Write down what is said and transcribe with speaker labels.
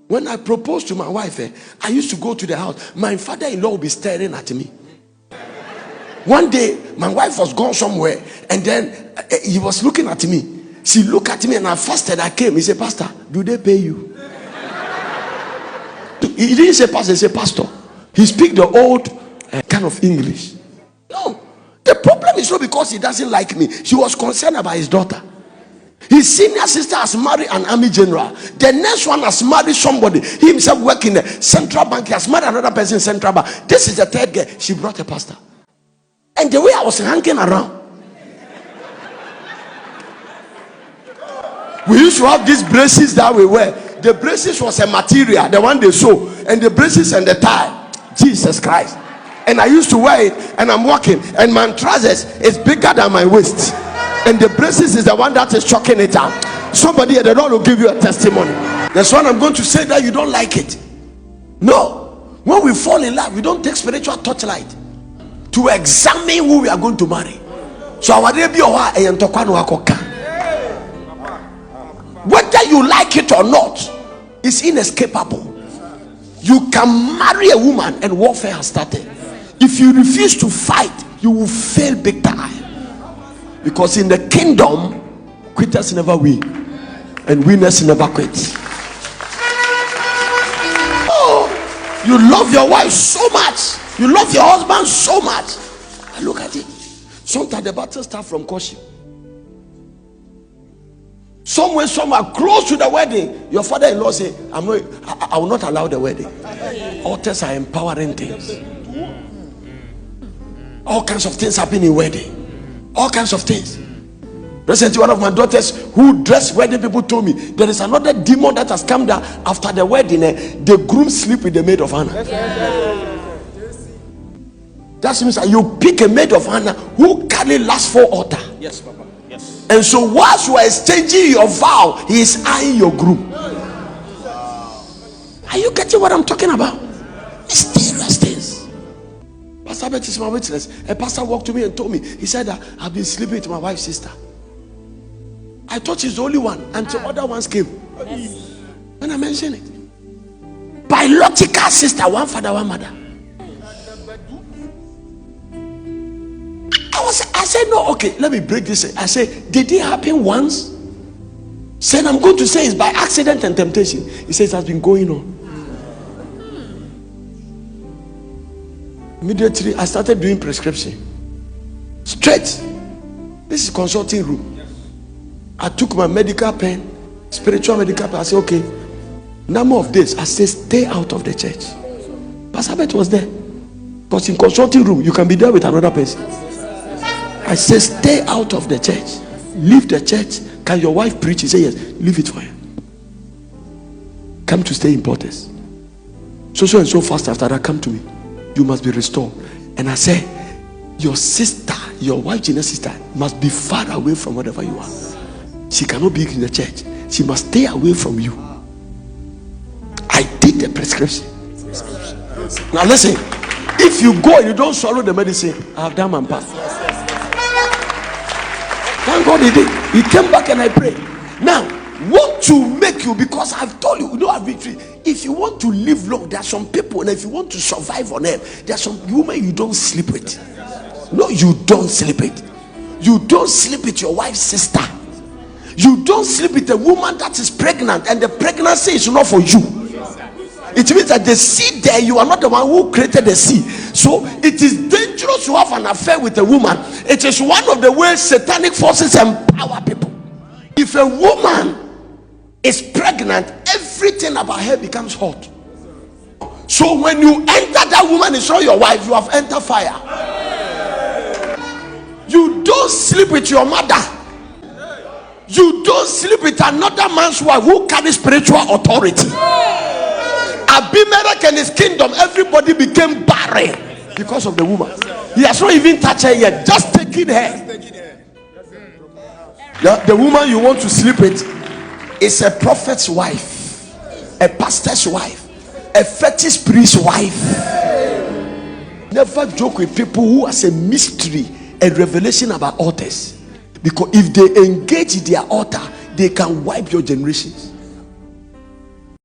Speaker 1: When I proposed to my wife, I used to go to the house. My father-in-law would be staring at me. One day, my wife was gone somewhere, and then he was looking at me. She looked at me, and I fasted. I came. He said, "Pastor, do they pay you?" He didn't say pastor, he said pastor. He speak the old kind of English. No, the problem is not because he doesn't like me. He was concerned about his daughter. His senior sister has married an army general. The next one has married somebody. He himself work in the central bank. He has married another person in central bank. This is the third girl. She brought a pastor. And the way I was hanging around, we used to have these braces that we wear. The braces was a material, the one they sew, and the braces and the tie. Jesus Christ. And I used to wear it, and I'm walking, and my trousers is bigger than my waist. And the braces is the one that is choking it out. Somebody at the Lord will give you a testimony. That's why I'm going to say that you don't like it. No. When we fall in love, we don't take spiritual torchlight to examine who we are going to marry. So our baby or whether you like it or not, it's inescapable. You can marry a woman and warfare has started. If you refuse to fight, you will fail big time. Because in the kingdom, quitters never win and winners never quit. Oh, you love your wife so much, you love your husband so much. And look at it. Sometimes the battle starts from courtship. Somewhere close to the wedding, your father-in-law say, I will not allow the wedding. Altars are empowering things. All kinds of things happen in wedding. All kinds of things. Recently, one of my daughters who dressed wedding people told me there is another demon that has come down after the wedding. The groom sleep with the maid of honor. That means that you pick a maid of honor who carry last 4 altar.
Speaker 2: Yes, Papa. Yes.
Speaker 1: And so whilst you are exchanging your vow, he is eyeing your groom. Are you getting what I'm talking about? Mysterious things. Pastor Bet is my witness. A pastor walked to me and told me, he said that I've been sleeping with my wife's sister. I thought she's the only one until other ones came. Yes. When I mentioned it, biological sister, one father, one mother. I said, no, okay, let me break this. I said, did it happen once? Said, I'm going to say it's by accident and temptation. He says, it has been going on. Immediately, I started doing prescription. Straight. This is consulting room. I took my medical pen, spiritual medical pen. I said, okay, number of days. I said, stay out of the church. Pastor Bet was there. Because in consulting room, you can be there with another person. I say, stay out of the church. Leave the church. Can your wife preach? He said, yes. Leave it for her. Come to stay in Porters. So and so fast after that, come to me. You must be restored. And I say, your sister, your wife, Gina's sister, must be far away from whatever you are. She cannot be in the church. She must stay away from you. I did the prescription. Now listen, if you go and you don't swallow the medicine, I have done my part. Thank God he did. He came back and I prayed. Now, what to make you, because I've told you, if you want to live long, there are some people, and if you want to survive on earth, there are some women you don't sleep with. No, you don't sleep with. You don't sleep with your wife's sister. You don't sleep with a woman that is pregnant, and the pregnancy is not for you. It means that the seed there, you are not the one who created the seed. So it is dangerous to have an affair with a woman. It is one of the ways satanic forces empower people. If a woman is pregnant, everything about her becomes hot. So when you enter, that woman is not your wife, you have entered fire. You don't sleep with your mother. You don't sleep with another man's wife who carries spiritual authority. Abimelech and his kingdom, everybody became barren because of the woman. He has not even touched her yet, just taking her. The woman you want to sleep with is a prophet's wife, a pastor's wife, a fetish priest's wife. Never joke with people who has a mystery, a revelation about altars, because if they engage their altar, they can wipe your generations.